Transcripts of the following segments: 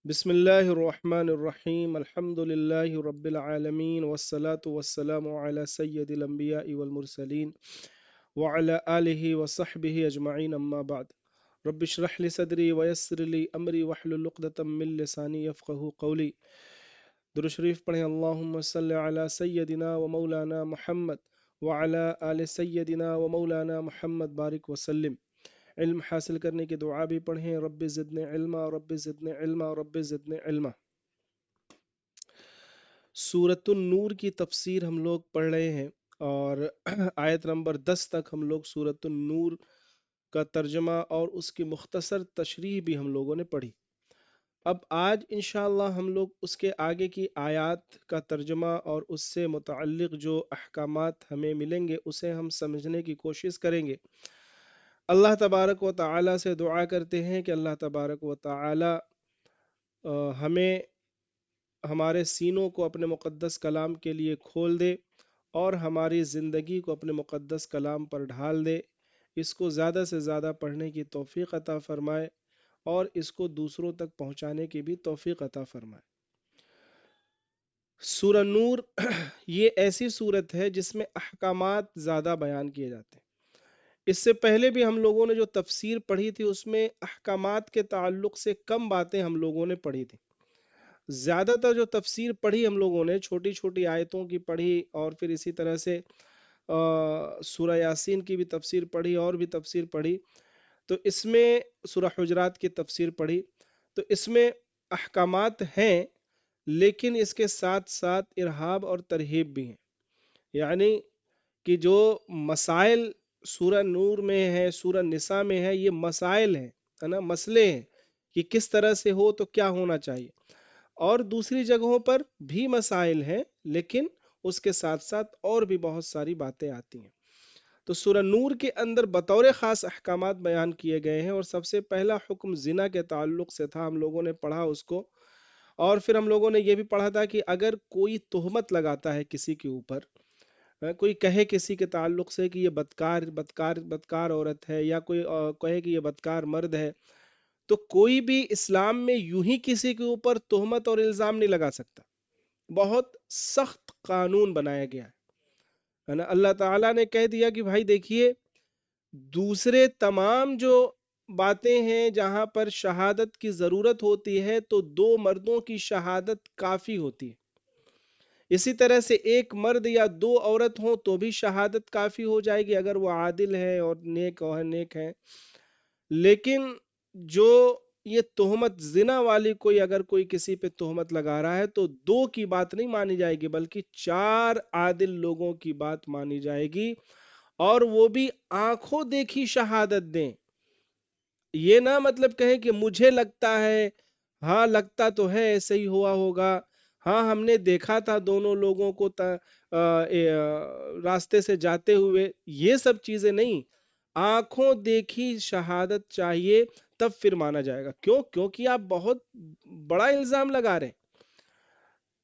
بسم الله الرحمن الرحيم الحمد لله رب العالمين والصلاة والسلام على سيد الأنبياء والمرسلين وعلى آله وصحبه أجمعين أما بعد رب اشرح لي صدري ويسر لي أمري واحلل عقدة من لساني يفقه قولي. درود شریف پڑھیں اللہم صلی علی سیدنا و مولانا محمد وعلی آل سیدنا و مولانا محمد بارک وسلم. علم حاصل کرنے کی دعا بھی پڑھیں رب زدنی علما رب زدنی علما رب زدنی علما. سورۃ النور کی تفسیر ہم لوگ پڑھ رہے ہیں اور آیت نمبر 10 تک ہم لوگ سورۃ النور کا ترجمہ اور اس کی مختصر تشریح بھی ہم لوگوں نے پڑھی. اب آج انشاءاللہ ہم لوگ اس کے آگے کی آیات کا ترجمہ اور اس سے متعلق جو احکامات ہمیں ملیں گے اسے ہم سمجھنے کی کوشش کریں گے. اللہ تبارک و تعالی سے دعا کرتے ہیں کہ اللہ تبارک و تعالی ہمیں ہمارے سینوں کو اپنے مقدس کلام کے لیے کھول دے اور ہماری زندگی کو اپنے مقدس کلام پر ڈھال دے. اس کو زیادہ سے زیادہ پڑھنے کی توفیق عطا فرمائے اور اس کو دوسروں تک پہنچانے کی بھی توفیق عطا فرمائے. سورہ نور یہ ایسی صورت ہے جس میں احکامات زیادہ بیان کیے جاتے ہیں. اس سے پہلے بھی ہم لوگوں نے جو تفسیر پڑھی تھی اس میں احکامات کے تعلق سے کم باتیں ہم لوگوں نے پڑھی تھی. زیادہ تر جو تفسیر پڑھی ہم لوگوں نے چھوٹی چھوٹی آیتوں کی پڑھی اور پھر اسی طرح سے سورہ یاسین کی بھی تفسیر پڑھی اور بھی تفسیر پڑھی. تو اس میں سورہ حجرات کی تفسیر پڑھی. تو اس میں احکامات ہیں لیکن اس کے ساتھ ساتھ ارہاب اور ترہیب بھی ہیں. یعنی کہ جو مسائل سورہ نور میں ہے سورہ نساء میں ہے یہ مسائل ہیں ہے نا، مسئلے ہیں کہ کس طرح سے ہو تو کیا ہونا چاہیے. اور دوسری جگہوں پر بھی مسائل ہیں لیکن اس کے ساتھ ساتھ اور بھی بہت ساری باتیں آتی ہیں. تو سورہ نور کے اندر بطور خاص احکامات بیان کیے گئے ہیں اور سب سے پہلا حکم زنا کے تعلق سے تھا. ہم لوگوں نے پڑھا اس کو اور پھر ہم لوگوں نے یہ بھی پڑھا تھا کہ اگر کوئی تہمت لگاتا ہے کسی کے اوپر، کوئی کہے کسی کے تعلق سے کہ یہ بدکار عورت ہے یا کوئی کہے کہ یہ بدکار مرد ہے، تو کوئی بھی اسلام میں یوں ہی کسی کے اوپر تہمت اور الزام نہیں لگا سکتا. بہت سخت قانون بنایا گیا ہے نا. اللہ تعالیٰ نے کہہ دیا کہ بھائی دیکھیے دوسرے تمام جو باتیں ہیں جہاں پر شہادت کی ضرورت ہوتی ہے تو 2 مردوں کی شہادت کافی ہوتی ہے. اسی طرح سے ایک مرد یا 2 عورت ہوں تو بھی شہادت کافی ہو جائے گی اگر وہ عادل ہے اور نیک ہیں. لیکن جو یہ تہمت زنا والی اگر کوئی کسی پہ تہمت لگا رہا ہے تو 2 کی بات نہیں مانی جائے گی بلکہ 4 عادل لوگوں کی بات مانی جائے گی اور وہ بھی آنکھوں دیکھی شہادت دیں. یہ نہ مطلب کہیں کہ مجھے لگتا ہے، ہاں لگتا تو ہے ایسے ہی ہوا ہوگا، ہاں ہم نے دیکھا تھا دونوں لوگوں کو راستے سے جاتے ہوئے، یہ سب چیزیں نہیں. آنکھوں دیکھی شہادت چاہیے تب پھر مانا جائے گا. کیونکہ آپ بہت بڑا الزام لگا رہے ہیں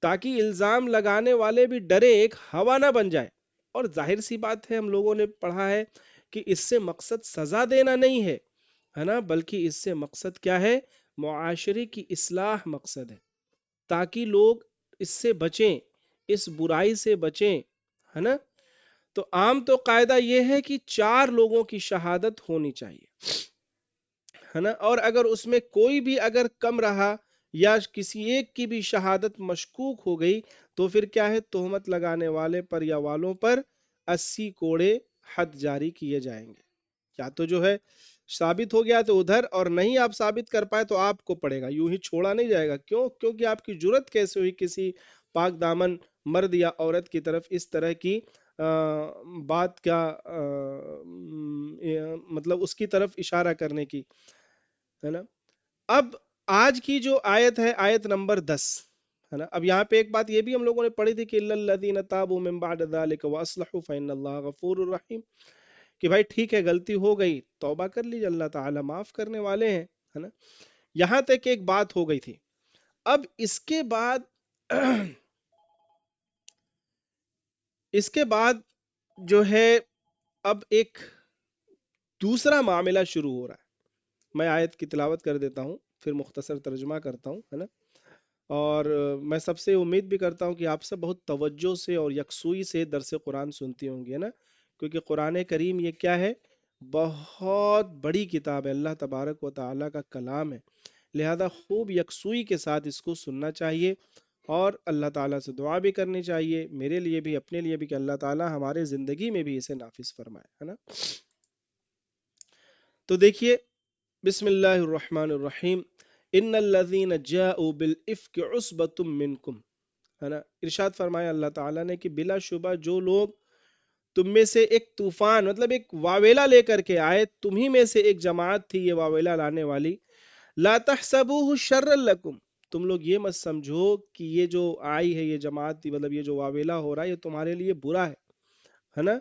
تاکہ الزام لگانے والے بھی ڈرے، ایک ہوا نہ بن جائے. اور ظاہر سی بات ہے ہم لوگوں نے پڑھا ہے کہ اس سے مقصد سزا دینا نہیں ہے نا، بلکہ اس سے مقصد کیا ہے؟ معاشرے کی اصلاح مقصد ہے تاکہ لوگ اس سے بچیں، اس برائی سے بچیں ہے نا. تو عام تو قاعدہ یہ ہے کہ 4 لوگوں کی شہادت ہونی چاہیے ہے نا. اور اگر اس میں کوئی بھی اگر کم رہا یا کسی ایک کی بھی شہادت مشکوک ہو گئی تو پھر کیا ہے؟ تہمت لگانے والے پر یا والوں پر 80 کوڑے حد جاری کیے جائیں گے. یا تو جو ہے ثابت ہو گیا تو ادھر، اور نہیں آپ ثابت کر پائے تو آپ کو پڑے گا، یوں ہی چھوڑا نہیں جائے گا. کیونکہ آپ کی جرت کیسے ہوئی کسی پاک دامن مرد یا عورت کی طرف اس طرح کی بات کا مطلب اس کی طرف اشارہ کرنے کی ہے نا. اب آج کی جو آیت ہے آیت نمبر 10 ہے نا. اب یہاں پہ ایک بات یہ بھی ہم لوگوں نے پڑھی تھی کہ الا الذین تابوا من بعد ذلک واصلحوا فإن اللہ غفور رحیم، کہ بھائی ٹھیک ہے غلطی ہو گئی توبہ کر لیجیے، اللہ تعالیٰ معاف کرنے والے ہیں ہے نا. یہاں تک ایک بات ہو گئی تھی. اب اس کے بعد جو ہے اب ایک دوسرا معاملہ شروع ہو رہا ہے. میں آیت کی تلاوت کر دیتا ہوں. پھر مختصر ترجمہ کرتا ہوں، ہے نا؟ اور میں سب سے امید بھی کرتا ہوں کہ آپ سب بہت توجہ سے اور یکسوئی سے درس قرآن سنتی ہوں گی، ہے نا؟ کیونکہ قرآن کریم یہ کیا ہے؟ بہت بڑی کتاب ہے، اللہ تبارک و تعالیٰ کا کلام ہے، لہذا خوب یکسوئی کے ساتھ اس کو سننا چاہیے اور اللہ تعالیٰ سے دعا بھی کرنی چاہیے، میرے لیے بھی اپنے لیے بھی، کہ اللہ تعالیٰ ہمارے زندگی میں بھی اسے نافذ فرمائے، ہے نا؟ تو دیکھیے، بسم اللہ الرحمن الرحیم، ان الذین جاءوا بالافک عصبۃ منکم، ہے نا؟ ارشاد فرمایا اللہ تعالیٰ نے کہ بلا شبہ جو لوگ تم میں سے ایک طوفان، مطلب ایک واویلا لے کر کے آئے، تمہی میں سے ایک جماعت تھی یہ واویلا لانے والی، لا تحسبوه شرا لکم، تم لوگ یہ مت سمجھو کہ یہ جو آئی ہے یہ جماعت تھی، مطلب یہ جو واویلا ہو رہا ہے یہ تمہارے لیے برا ہے نا؟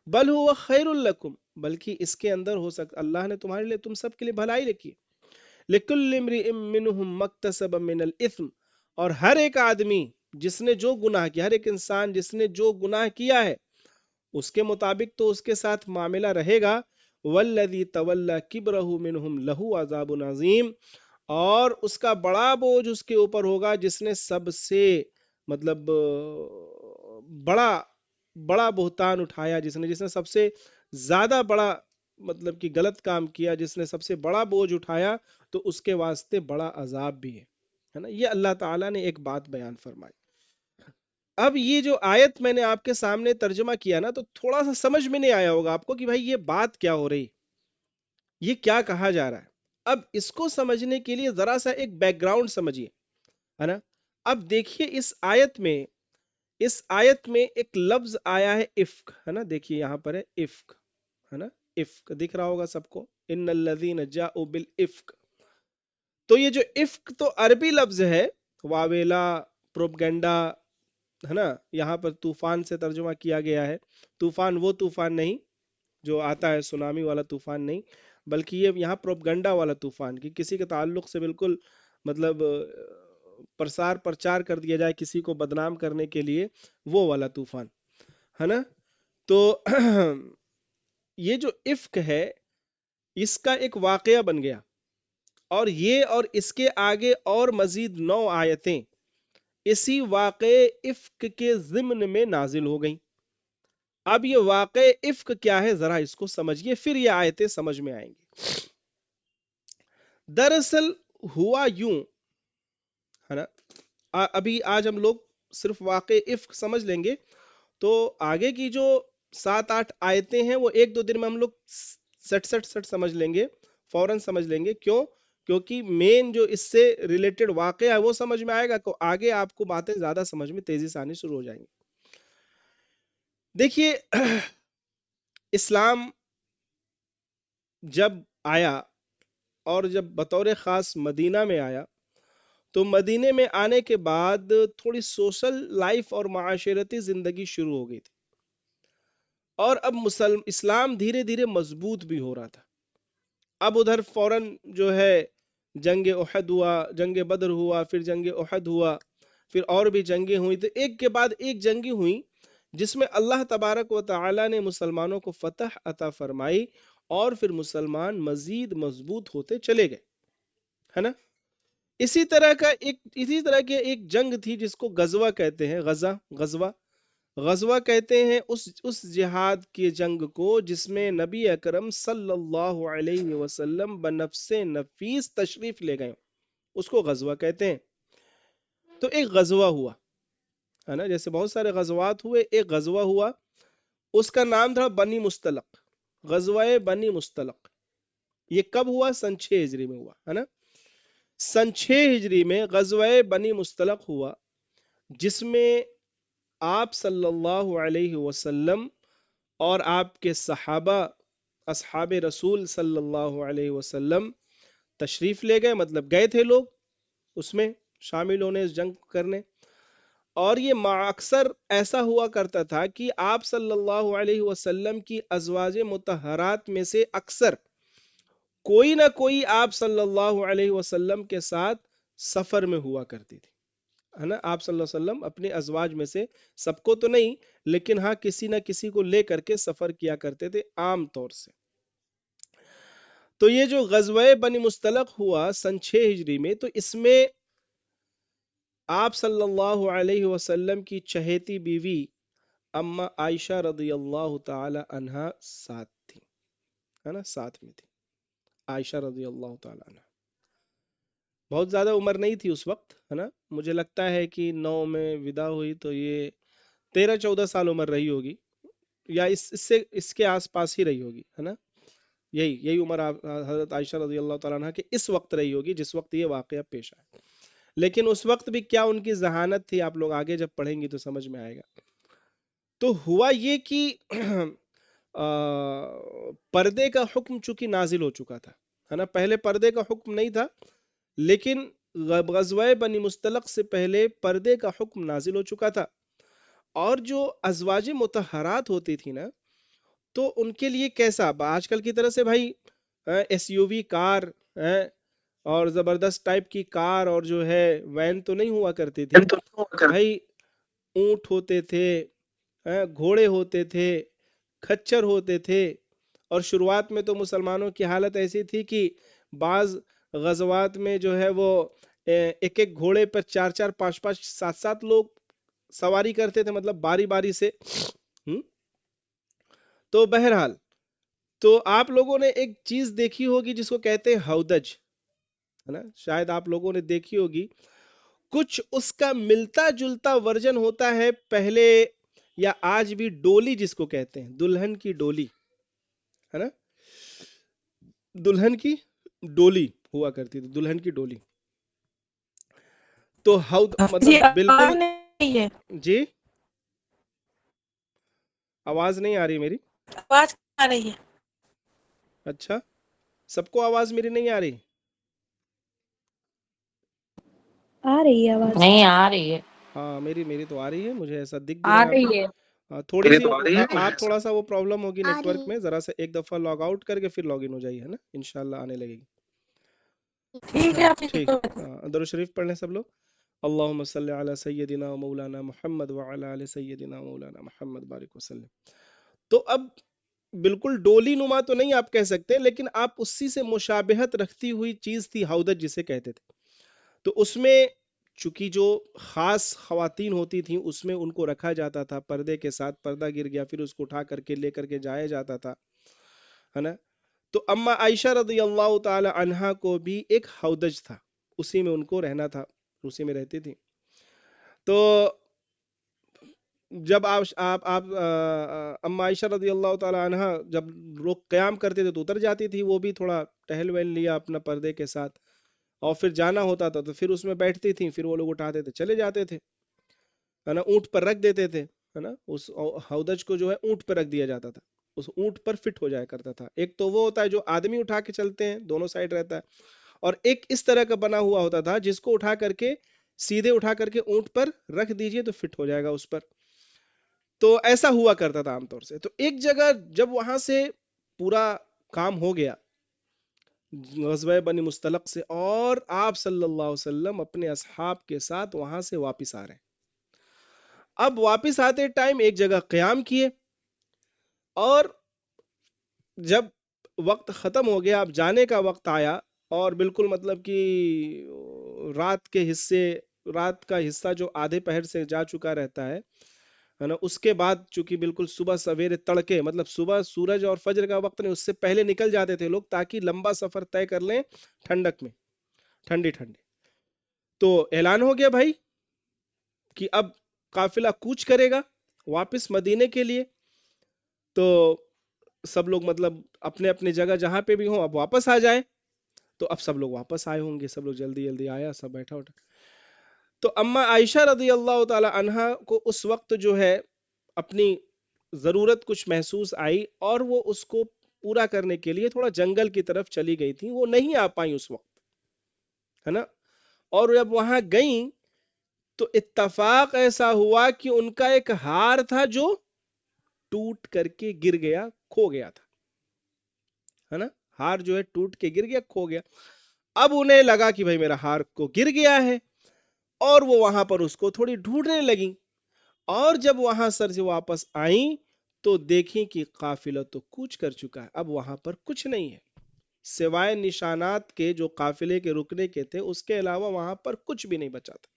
بل هو خیر لکم، بلکہ اس کے اندر ہو سکتا اللہ نے تمہارے لیے، تم سب کے لیے بھلائی رکھی ہے، لکل امرئ منہم مکتسب من الاثم، اور ہر ایک آدمی جس نے جو گناہ کیا، ہر ایک انسان جس نے جو گناہ کیا ہے اس کے مطابق تو اس کے ساتھ معاملہ رہے گا، والذی تولی کبرہ منہم لہ عذاب عظیم، اور اس کا بڑا بوجھ اس کے اوپر ہوگا جس نے سب سے مطلب بڑا بڑا بہتان اٹھایا، جس نے سب سے زیادہ بڑا مطلب کہ غلط کام کیا، جس نے سب سے بڑا بوجھ اٹھایا تو اس کے واسطے بڑا عذاب بھی ہے نا؟ یہ اللہ تعالیٰ نے ایک بات بیان فرمائی۔ اب یہ جو آیت میں نے آپ کے سامنے ترجمہ کیا نا، تو تھوڑا سا سمجھ میں نہیں آیا ہوگا آپ کو کہ بھائی یہ بات کیا ہو رہی، یہ کیا کہا جا رہا ہے۔ اب اس کو سمجھنے کے لیے ذرا سا ایک بیک گراؤنڈ سمجھیے، ہے نا؟ اب دیکھیے اس آیت میں ایک لفظ آیا ہے افک، ہے نا؟ دیکھیے یہاں پر ہے افک، ہے نا؟ افک دکھ رہا ہوگا سب کو، ان الذین جاءوا بالافک، تو یہ جو افک تو عربی لفظ ہے، واویلا، پروپگنڈا، ہے نا؟ یہاں پر طوفان سے ترجمہ کیا گیا ہے، طوفان وہ طوفان نہیں جو آتا ہے سونامی والا طوفان نہیں، بلکہ یہ یہاں پروپگنڈا والا طوفان، کہ کسی کے تعلق سے بالکل مطلب پرسار پرچار کر دیا جائے کسی کو بدنام کرنے کے لیے، وہ والا طوفان، ہے نا؟ تو یہ جو افک ہے اس کا ایک واقعہ بن گیا، اور یہ اور اس کے آگے اور مزید 9 آیتیں اسی واقع افک کے ضمن میں نازل ہو گئیں۔ اب یہ واقع افک کیا ہے ذرا اس کو سمجھیے، پھر یہ آیتیں سمجھ میں آئیں گی۔ دراصل ہوا یوں، ہے نا؟ ابھی آج ہم لوگ صرف واقع افک سمجھ لیں گے، تو آگے کی جو 7-8 آیتیں ہیں وہ 1-2 دن میں ہم لوگ سٹ سمجھ لیں گے، فوراً سمجھ لیں گے۔ کیوں؟ کیونکہ مین جو اس سے ریلیٹڈ واقعہ ہے وہ سمجھ میں آئے گا تو آگے آپ کو باتیں زیادہ سمجھ میں تیزی سے آنی شروع ہو جائیں گی۔ دیکھیے، اسلام جب آیا اور جب بطور خاص مدینہ میں آیا، تو مدینے میں آنے کے بعد تھوڑی سوشل لائف اور معاشرتی زندگی شروع ہو گئی تھی، اور اب اسلام دھیرے دھیرے مضبوط بھی ہو رہا تھا۔ اب ادھر فوراً جو ہے جنگ احد ہوا، جنگ بدر ہوا، پھر جنگ احد ہوا، پھر اور بھی جنگیں ہوئی، تو ایک کے بعد ایک جنگیں ہوئی جس میں اللہ تبارک و تعالی نے مسلمانوں کو فتح عطا فرمائی، اور پھر مسلمان مزید مضبوط ہوتے چلے گئے، ہے نا؟ اسی طرح کی ایک جنگ تھی جس کو غزوہ کہتے ہیں، غزوہ کہتے ہیں اس جہاد کی جنگ کو جس میں نبی اکرم صلی اللہ علیہ وسلم بنفس نفیس تشریف لے گئے، اس کو غزوہ کہتے ہیں۔ تو ایک غزوہ ہوا، ہے نا؟ جیسے بہت سارے غزوات ہوئے، ایک غزوہ ہوا، اس کا نام تھا بنی مستلق، غزوہ بنی مستلق۔ یہ کب ہوا؟ سن 6 ہجری میں ہوا، ہے نا؟ سن 6 ہجری میں غزوہ بنی مستلق ہوا، جس میں آپ صلی اللہ علیہ وسلم اور آپ کے صحابہ، اصحاب رسول صلی اللہ علیہ وسلم تشریف لے گئے، مطلب گئے تھے لوگ اس میں شامل ہونے، اس جنگ کرنے۔ اور یہ اکثر ایسا ہوا کرتا تھا کہ آپ صلی اللہ علیہ وسلم کی ازواج مطہرات میں سے اکثر کوئی نہ کوئی آپ صلی اللہ علیہ وسلم کے ساتھ سفر میں ہوا کرتی تھی، ہے نا؟ آپ صلی اللہ علیہ وسلم اپنے ازواج میں سے، سب کو تو نہیں لیکن ہاں کسی نہ کسی کو لے کر کے سفر کیا کرتے تھے عام طور سے۔ تو یہ جو غزوہ بنی مستلق ہوا سن 6 ہجری میں، تو اس میں آپ صلی اللہ علیہ وسلم کی چہیتی بیوی اما عائشہ رضی اللہ تعالی عنہا ساتھ تھی، ہے نا، ساتھ میں تھی عائشہ رضی اللہ تعالی عنہ۔ بہت زیادہ عمر نہیں تھی اس وقت، ہے نا، مجھے لگتا ہے کہ 9 میں ودا ہوئی تو یہ 13-14 سال عمر رہی ہوگی، یا اس کے آس پاس ہی رہی ہوگی، ہے نا، یہی عمر حضرت عائشہ رضی اللہ تعالیٰ عنہ کے اس وقت رہی ہوگی جس وقت یہ واقعہ پیش آیا۔ لیکن اس وقت بھی کیا ان کی ذہانت تھی، آپ لوگ آگے جب پڑھیں گی تو سمجھ میں آئے گا۔ تو ہوا یہ کہ پردے کا حکم چونکہ نازل ہو چکا تھا، ہے نا، پہلے پردے کا حکم نہیں تھا، لیکن غزوہ بنی مستلق سے پہلے پردے کا حکم نازل ہو چکا تھا، اور جو ازواج مطہرات ہوتی تھی نا، تو ان کے لیے کیسا آج کل کی طرح سے بھائی ایس یو وی کار اور زبردست ٹائپ کی کار اور جو ہے وین تو نہیں ہوا کرتی تھی بھائی، اونٹ ہوتے تھے، گھوڑے ہوتے تھے، کھچر ہوتے تھے، اور شروعات میں تو مسلمانوں کی حالت ایسی تھی کہ بعض غزوات میں جو ہے وہ ایک ایک گھوڑے پر 4-4 5-5 7-7 لوگ سواری کرتے تھے، مطلب باری باری سے۔ تو بہرحال تو آپ لوگوں نے ایک چیز دیکھی ہوگی جس کو کہتے ہیں ہودج، ہے نا، شاید آپ لوگوں نے دیکھی ہوگی، کچھ اس کا ملتا جلتا ورژن ہوتا ہے پہلے یا آج بھی، ڈولی جس کو کہتے ہیں، دلہن کی ڈولی، ہے نا، دلہن کی ڈولی ہوا کرتی تھی، دلہن کی ڈولی۔ تو مطلب بالکل، نہیں ہے، جی آواز نہیں آ رہی میری؟ آواز آ رہی ہے، اچھا، سب کو آواز میری نہیں آ رہی؟ آ رہی ہے آواز؟ نہیں آ رہی ہے، ہاں میری تو آ رہی ہے، مجھے ایسا دکھ بھی آ رہا رہی ہے، ہے۔ تھوڑی سی آپ تھوڑا سا وہ پرابلم ہوگی نیٹ ورک میں، ذرا سا ایک دفعہ لاگ آؤٹ کر کے پھر لاگ ان ہو جائیے، ہے نا، انشاءاللہ آنے لگے گی۔ ٹھیک ہے، آپ ٹھیک، درود شریف پڑھ لیں سب لوگ۔ اللہم صلی علی سیدنا و مولانا محمد وعلی آل سیدنا و مولانا محمد بارک وسلم۔ تو اب بالکل ڈولی نما تو نہیں آپ کہہ سکتے، لیکن آپ اسی سے مشابہت رکھتی ہوئی چیز تھی ہودج جسے کہتے تھے۔ تو اس میں چونکہ جو خاص خواتین ہوتی تھیں اس میں ان کو رکھا جاتا تھا پردے کے ساتھ، پردہ گر گیا پھر اس کو اٹھا کر کے لے کر کے جایا جاتا تھا، ہے نا۔ تو اما عائشہ رضی اللہ تعالی عنہا کو بھی ایک ہودج تھا، اسی میں ان کو رہنا تھا، اسی میں رہتی تھی۔ تو جب آپ اما عائشہ رضی اللہ تعالی عنہا جب لوگ قیام کرتے تھے تو اتر جاتی تھی، وہ بھی تھوڑا ٹہل وہل لیا اپنا پردے کے ساتھ، اور پھر جانا ہوتا تھا تو پھر اس میں بیٹھتی تھیں، پھر وہ لوگ اٹھاتے تھے چلے جاتے تھے، ہے نا، اونٹ پر رکھ دیتے تھے، ہے نا، اس ہودج کو جو ہے اونٹ پر رکھ دیا جاتا تھا، اس اونٹ پر فٹ ہو جایا کرتا تھا۔ ایک تو وہ ہوتا ہے جو آدمی اٹھا کے چلتے ہیں، دونوں سائڈ رہتا ہے، اور ایک اس طرح کا بنا ہوا ہوتا تھا جس کو اٹھا کر کے سیدھے اٹھا کر کے اونٹ پر رکھ دیجئے تو فٹ ہو جائے گا اس پر۔ تو ایسا ہوا کرتا تھا عام طور سے۔ تو ایک جگہ جب وہاں سے پورا کام ہو گیا غزوہ بنی مستلق سے، اور آپ صلی اللہ علیہ وسلم اپنے اصحاب کے ساتھ وہاں سے واپس آ رہے ہیں، اب واپس آتے ٹائم ایک جگہ قیام کیے، اور جب وقت ختم ہو گیا، اب جانے کا وقت آیا، اور بالکل مطلب کہ رات کا حصہ جو آدھے پہر سے جا چکا رہتا ہے نا، اس کے بعد چونکہ بالکل صبح سویرے تڑکے، مطلب صبح سورج اور فجر کا وقت نہیں، اس سے پہلے نکل جاتے تھے لوگ تاکہ لمبا سفر طے کر لیں ٹھنڈک میں، ٹھنڈی ٹھنڈی۔ تو اعلان ہو گیا بھائی کہ اب قافلہ کوچ کرے گا واپس مدینے کے لیے۔ تو سب لوگ مطلب اپنے اپنے جگہ جہاں پہ بھی ہوں اب واپس آ جائیں، تو اب سب لوگ واپس آئے ہوں گے، سب لوگ جلدی جلدی آیا، سب بیٹھا اٹھا۔ تو اما عائشہ رضی اللہ تعالی عنہا کو اس وقت جو ہے اپنی ضرورت کچھ محسوس آئی، اور وہ اس کو پورا کرنے کے لیے تھوڑا جنگل کی طرف چلی گئی تھی، وہ نہیں آ پائیں اس وقت، ہے نا۔ اور جب وہاں گئیں تو اتفاق ایسا ہوا کہ ان کا ایک ہار تھا جو ٹوٹ کر کے گر گیا، کھو گیا تھا، ہے نا، ہار جو ہے ٹوٹ کے گر گیا، کھو گیا۔ اب انہیں لگا کہ بھائی میرا ہار کو گر گیا ہے، اور وہ وہاں پر اس کو تھوڑی ڈھونڈنے لگیں، اور جب وہاں سر سے واپس آئیں تو دیکھیں کہ قافلہ تو کوچ کر چکا ہے، اب وہاں پر کچھ نہیں ہے۔ سوائے نشانات کے جو قافلے کے رکنے کے تھے، اس کے علاوہ وہاں پر کچھ بھی نہیں بچا تھا۔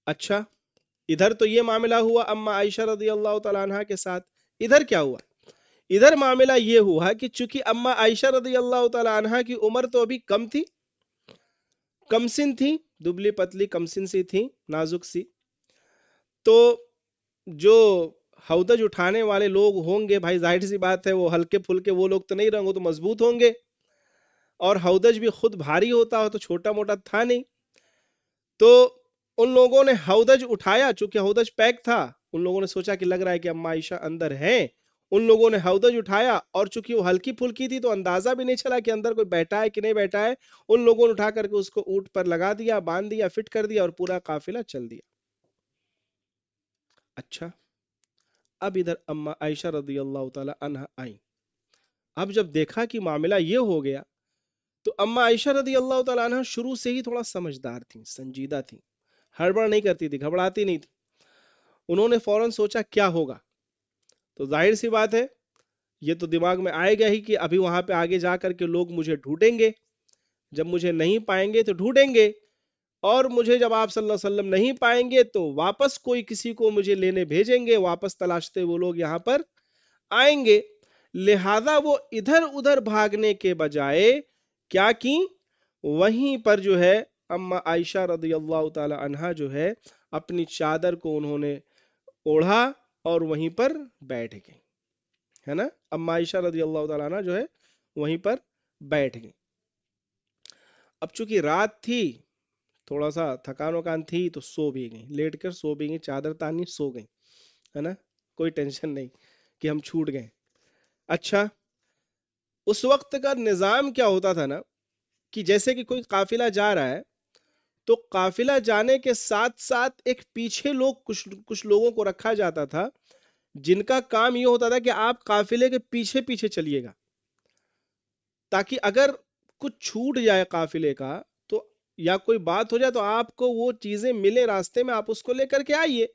اچھا، ادھر تو یہ معاملہ ہوا اما عائشہ رضی اللہ تعالیٰ عنہ کے ساتھ۔ ادھر کیا ہوا؟ ادھر معاملہ یہ ہوا کہ چونکہ اما عائشہ رضی اللہ تعالیٰ عنہ کی عمر تو ابھی کم تھی، کم سن تھی، دبلی پتلی کم سن سی تھی، نازک سی، تو جو ہودج اٹھانے والے لوگ ہوں گے، بھائی ظاہر سی بات ہے وہ ہلکے پھلکے وہ لوگ تو نہیں رہیں گے، تو مضبوط ہوں گے، اور ہودج بھی خود بھاری ہوتا ہو، تو چھوٹا موٹا تھا نہیں، تو ان لوگوں نے ہودج اٹھایا، چونکہ ہودج پیک تھا، ان لوگوں نے سوچا کہ لگ رہا ہے کہ اما عائشہ اندر ہیں، ان لوگوں نے ہودج اٹھایا، اور چونکہ وہ ہلکی پھلکی تھی تو اندازہ بھی نہیں چلا کہ اندر کوئی بیٹھا ہے کہ نہیں بیٹھا ہے، ان لوگوں نے اٹھا کر کے اس کو اونٹ پر لگا دیا، باندھ دیا، فٹ کر دیا، اور پورا قافلہ چل دیا۔ اچھا، اب ادھر اما عائشہ رضی اللہ تعالی عنہ آئیں۔ اب جب دیکھا کہ معاملہ یہ ہو گیا، تو اما عائشہ رضی اللہ تعالی عنہ شروع سے ہی تھوڑا سمجھدار تھیں، سنجیدہ تھیں، ہڑبڑ نہیں کرتی تھی، گھبراتی نہیں تھی۔ انہوں نے فوراً سوچا کیا ہوگا، تو ظاہر سی بات ہے یہ تو دماغ میں آئے گا ہی کہ ابھی وہاں پہ آگے جا کر کے لوگ مجھے ڈھونڈیں گے، جب مجھے نہیں پائیں گے تو ڈھونڈیں گے، اور مجھے جب آپ صلی اللہ علیہ وسلم نہیں پائیں گے تو واپس کوئی کسی کو مجھے لینے بھیجیں گے، واپس تلاشتے وہ لوگ یہاں پر آئیں گے، لہذا وہ ادھر ادھر بھاگنے کے بجائے کیا کی، وہیں پر جو ہے اما عائشہ رضی اللہ تعالی عنہا جو ہے اپنی چادر کو انہوں نے اوڑھا اور وہیں پر بیٹھ گئی، ہے نا، اما عائشہ رضی اللہ تعالی عنہ جو ہے وہیں پر بیٹھ گئی۔ اب چونکہ رات تھی، تھوڑا سا تھکان وکان تھی، تو سو بھی گئیں، لیٹ کر سو بھی گئیں، چادر تانی سو گئیں، ہے نا، کوئی ٹینشن نہیں کہ ہم چھوٹ گئے۔ اچھا، اس وقت کا نظام کیا ہوتا تھا نا، کہ جیسے کہ کوئی قافلہ جا رہا ہے، تو قافلہ جانے کے ساتھ ساتھ ایک پیچھے لوگ کچھ لوگوں کو رکھا جاتا تھا، جن کا کام یہ ہوتا تھا کہ آپ قافلے کے پیچھے پیچھے چلیے گا، تاکہ اگر کچھ چھوٹ جائے قافلے کا تو یا کوئی بات ہو جائے تو آپ کو وہ چیزیں ملے راستے میں، آپ اس کو لے کر کے آئیے،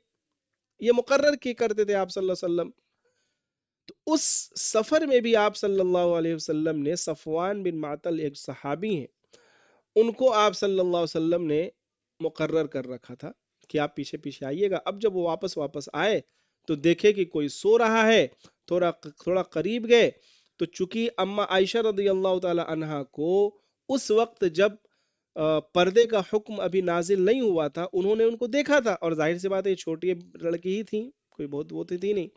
یہ مقرر کی کرتے تھے آپ صلی اللہ علیہ وسلم۔ تو اس سفر میں بھی آپ صلی اللہ علیہ وسلم نے صفوان بن معطل ایک صحابی ہیں، ان کو آپ صلی اللہ علیہ وسلم نے مقرر کر رکھا تھا کہ آپ پیچھے پیچھے آئیے گا۔ اب جب وہ واپس آئے تو دیکھے کہ کوئی سو رہا ہے، تھوڑا قریب گئے، تو چونکہ اما عائشہ رضی اللہ تعالی عنہا کو اس وقت جب پردے کا حکم ابھی نازل نہیں ہوا تھا، انہوں نے ان کو دیکھا تھا، اور ظاہر سی بات ہے چھوٹی لڑکی ہی تھی، کوئی بہت وہ تھی نہیں،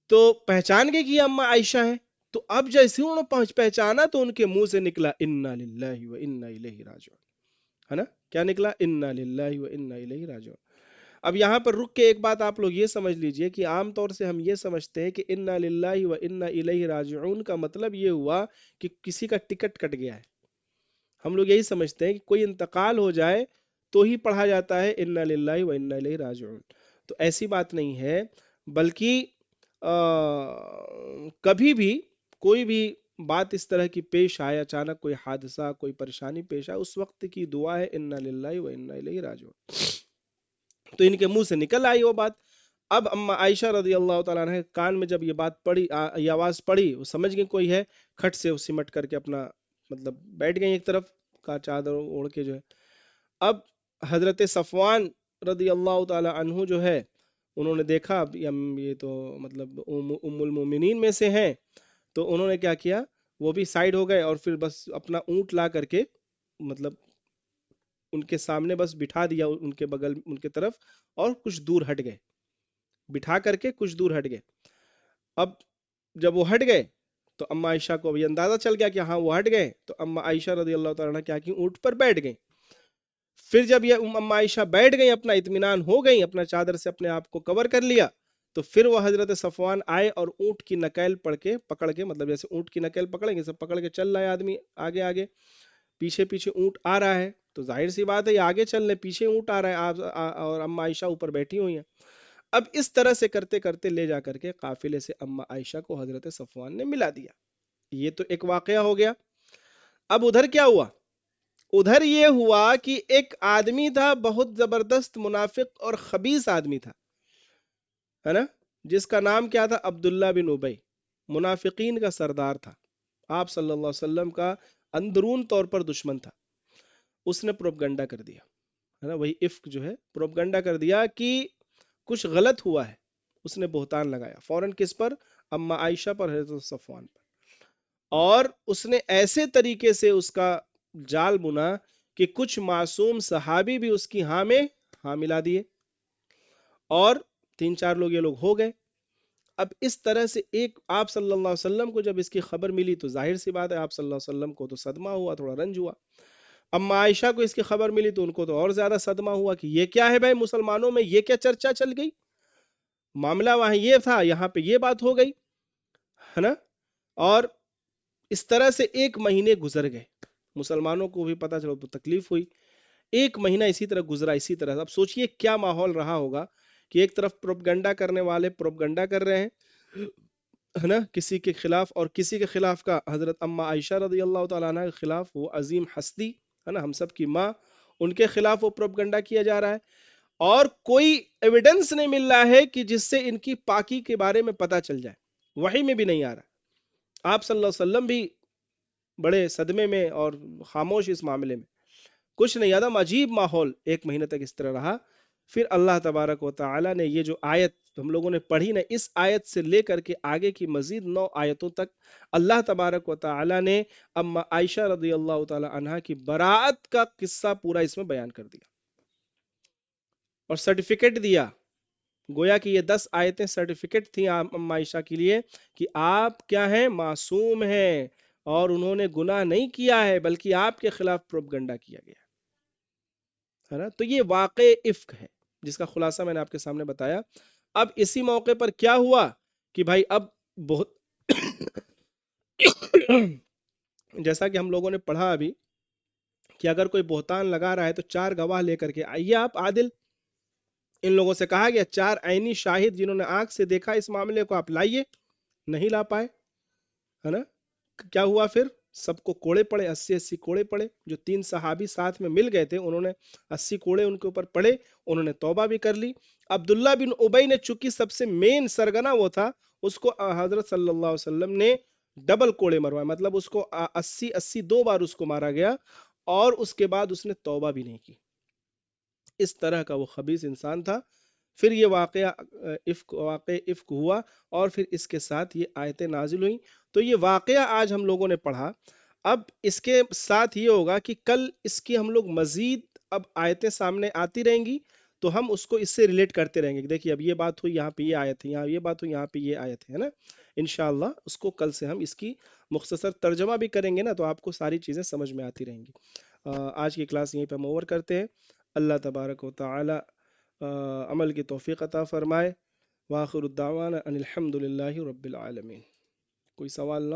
تو پہچان گئے کہ یہ اما عائشہ ہیں۔ تو اب جیسے انہوں نے پہچانا تو ان کے منہ سے نکلا انا للہ و انا الیہ راجعون، ہے نا، کیا نکلا؟ انا للہ و انا الیہ راجعون۔ اب یہاں پر رک کے ایک بات آپ لوگ یہ سمجھ لیجئے کہ عام طور سے ہم یہ سمجھتے ہیں کہ انا للہ و انا الیہ راجعون کا مطلب یہ ہوا کہ کسی کا ٹکٹ کٹ گیا ہے، ہم لوگ یہی سمجھتے ہیں کہ کوئی انتقال ہو جائے تو ہی پڑھا جاتا ہے انا للہ و انا الیہ راجعون، تو ایسی بات نہیں ہے، بلکہ کبھی بھی کوئی بھی بات اس طرح کی پیش آئے، اچانک کوئی حادثہ، کوئی پریشانی پیش آئے، اس وقت کی دعا ہے انا للہ و انا الیہ راجعون۔ تو ان کے منہ سے نکل آئی وہ بات۔ اب اما عائشہ رضی اللہ تعالیٰ عنہ کان میں جب یہ بات پڑی، یہ آواز پڑی، وہ سمجھ گئی کوئی ہے، کھٹ سے وہ سمٹ کر کے اپنا مطلب بیٹھ گئی ایک طرف کا چادر اوڑھ کے جو ہے۔ اب حضرت صفوان رضی اللہ تعالی عنہ جو ہے انہوں نے دیکھا اب یہ تو مطلب ام المومنین میں سے ہیں، تو انہوں نے کیا کیا، وہ بھی سائیڈ ہو گئے، اور پھر بس اپنا اونٹ لا کر کے مطلب ان کے سامنے بس بٹھا دیا، ان کے بغل ان کے طرف، اور کچھ دور ہٹ گئے، بٹھا کر کے کچھ دور ہٹ گئے۔ اب جب وہ ہٹ گئے تو اما عائشہ کو بھی اندازہ چل گیا کہ ہاں وہ ہٹ گئے، تو اما عائشہ رضی اللہ تعالیٰ عنہ کیا کی، اونٹ پر بیٹھ گئیں۔ پھر جب یہ اما عائشہ بیٹھ گئیں، اپنا اطمینان ہو گئیں، اپنا چادر سے اپنے آپ کو کور کر لیا، تو پھر وہ حضرت صفوان آئے اور اونٹ کی نکیل پکڑ کے مطلب جیسے اونٹ کی نکیل پکڑیں گے سب، پکڑ کے چل رہا ہے آدمی، آگے آگے، پیچھے پیچھے اونٹ آ رہا ہے، تو ظاہر سی بات ہے یہ آگے چل رہے، پیچھے اونٹ آ رہا ہے، آپ اور اما عائشہ اوپر بیٹھی ہوئی ہیں۔ اب اس طرح سے کرتے کرتے لے جا کر کے قافلے سے اما عائشہ کو حضرت صفوان نے ملا دیا۔ یہ تو ایک واقعہ ہو گیا۔ اب ادھر کیا ہوا؟ ادھر یہ ہوا کہ ایک آدمی تھا، بہت زبردست منافق اور خبیث آدمی تھا، ہے نا، جس کا نام کیا تھا؟ عبداللہ بن ابی، منافقین کا سردار تھا، آپ صلی اللہ علیہ وسلم کا اندرون طور پر دشمن تھا، اس نے پروپگنڈا کر دیا ہے نا، وہی افک جو ہے پروپگنڈا کر دیا کہ کچھ غلط ہوا ہے، اس نے بہتان لگایا فوراً کس پر؟ اما عائشہ پر، حضرت صفوان پر، اور اس نے ایسے طریقے سے اس کا جال بنا کہ کچھ معصوم صحابی بھی اس کی ہاں میں ہاں ملا دیے، اور 3-4 لوگ یہ لوگ ہو گئے۔ اب اس طرح سے ایک آپ صلی اللہ علیہ وسلم کو جب اس کی خبر ملی تو ظاہر سی بات ہے آپ صلی اللہ علیہ وسلم کو تو صدمہ ہوا، تھوڑا رنج ہوا۔ اما عائشہ کو اس کی خبر ملی تو ان کو تو اور زیادہ صدمہ ہوا کہ یہ کیا ہے بھائی، مسلمانوں میں یہ کیا چرچا چل گئی، معاملہ وہاں یہ تھا یہاں پہ یہ بات ہو گئی ہے نا۔ اور اس طرح سے 1 مہینے گزر گئے، مسلمانوں کو بھی پتہ چلا تو تکلیف ہوئی، 1 مہینہ اسی طرح گزرا اسی طرح۔ اب سوچئے کیا ماحول رہا ہوگا کہ ایک طرف پروپگنڈا کرنے والے پروپگنڈا کر رہے ہیں ہے نا کسی کے خلاف، اور کسی کے خلاف کا حضرت اما عائشہ رضی اللہ تعالیٰ عنہ کے خلاف، وہ عظیم ہستی ہے نا ہم سب کی ماں، ان کے خلاف وہ پروپگنڈا کیا جا رہا ہے، اور کوئی ایویڈنس نہیں مل رہا ہے کہ جس سے ان کی پاکی کے بارے میں پتہ چل جائے، وحی میں بھی نہیں آ رہا۔ آپ صلی اللہ علیہ وسلم بھی بڑے صدمے میں اور خاموش اس معاملے میں، کچھ نہیں یاد، عجیب ماحول 1 مہینے تک اس طرح رہا۔ پھر اللہ تبارک و تعالی نے یہ جو آیت ہم لوگوں نے پڑھی نا، اس آیت سے لے کر کے آگے کی مزید 9 آیتوں تک اللہ تبارک و تعالی نے اما عائشہ رضی اللہ تعالی عنہا کی براءت کا قصہ پورا اس میں بیان کر دیا اور سرٹیفکیٹ دیا، گویا کہ یہ 10 آیتیں سرٹیفکیٹ تھیں اما عائشہ کے لیے کہ آپ کیا ہیں، معصوم ہیں، اور انہوں نے گناہ نہیں کیا ہے بلکہ آپ کے خلاف پروپگنڈا کیا گیا ہے نا۔ تو یہ واقع افک ہے جس کا خلاصہ میں نے آپ کے سامنے بتایا۔ اب اسی موقع پر کیا ہوا کہ بھائی اب بہت جیسا کہ ہم لوگوں نے پڑھا ابھی کہ اگر کوئی بہتان لگا رہا ہے تو 4 گواہ لے کر کے آئیے آپ عادل، ان لوگوں سے کہا گیا 4 عینی شاہد جنہوں نے آنکھ سے دیکھا اس معاملے کو آپ لائیے، نہیں لا پائے ہے نا۔ کیا ہوا پھر؟ سب کو کوڑے پڑے، 80 کوڑے پڑے، جو 3 صحابی ساتھ میں مل گئے تھے انہوں نے 80 کوڑے ان کے اوپر پڑے، انہوں نے توبہ بھی کر لی۔ عبداللہ بن ابی نے چونکہ سب سے مین سرگنا وہ تھا، اس کو حضرت صلی اللہ علیہ وسلم نے ڈبل کوڑے مروائے، مطلب اس کو 80 2 بار اس کو مارا گیا، اور اس کے بعد اس نے توبہ بھی نہیں کی۔ اس طرح کا وہ خبیث انسان تھا۔ پھر یہ واقعہ افک ہوا، اور پھر اس کے ساتھ یہ آیتیں نازل ہوئیں۔ تو یہ واقعہ آج ہم لوگوں نے پڑھا، اب اس کے ساتھ یہ ہوگا کہ کل اس کی ہم لوگ مزید اب آیتیں سامنے آتی رہیں گی تو ہم اس کو اس سے ریلیٹ کرتے رہیں گے کہ دیکھیے اب یہ بات ہوئی یہاں پہ یہ آیت ہے، یہاں یہ بات ہوئی یہاں پہ یہ آیت ہے نا۔ انشاءاللہ اس کو کل سے ہم اس کی مختصر ترجمہ بھی کریں گے نا، تو آپ کو ساری چیزیں سمجھ میں آتی رہیں گی۔ آج کی کلاس یہیں پہ ہم اوور کرتے ہیں۔ اللہ تبارک و تعالی عمل کی توفیق عطا فرمائے۔ وآخر الدعوانا ان الحمد للہ رب العالمین۔ کوئی سوال نہ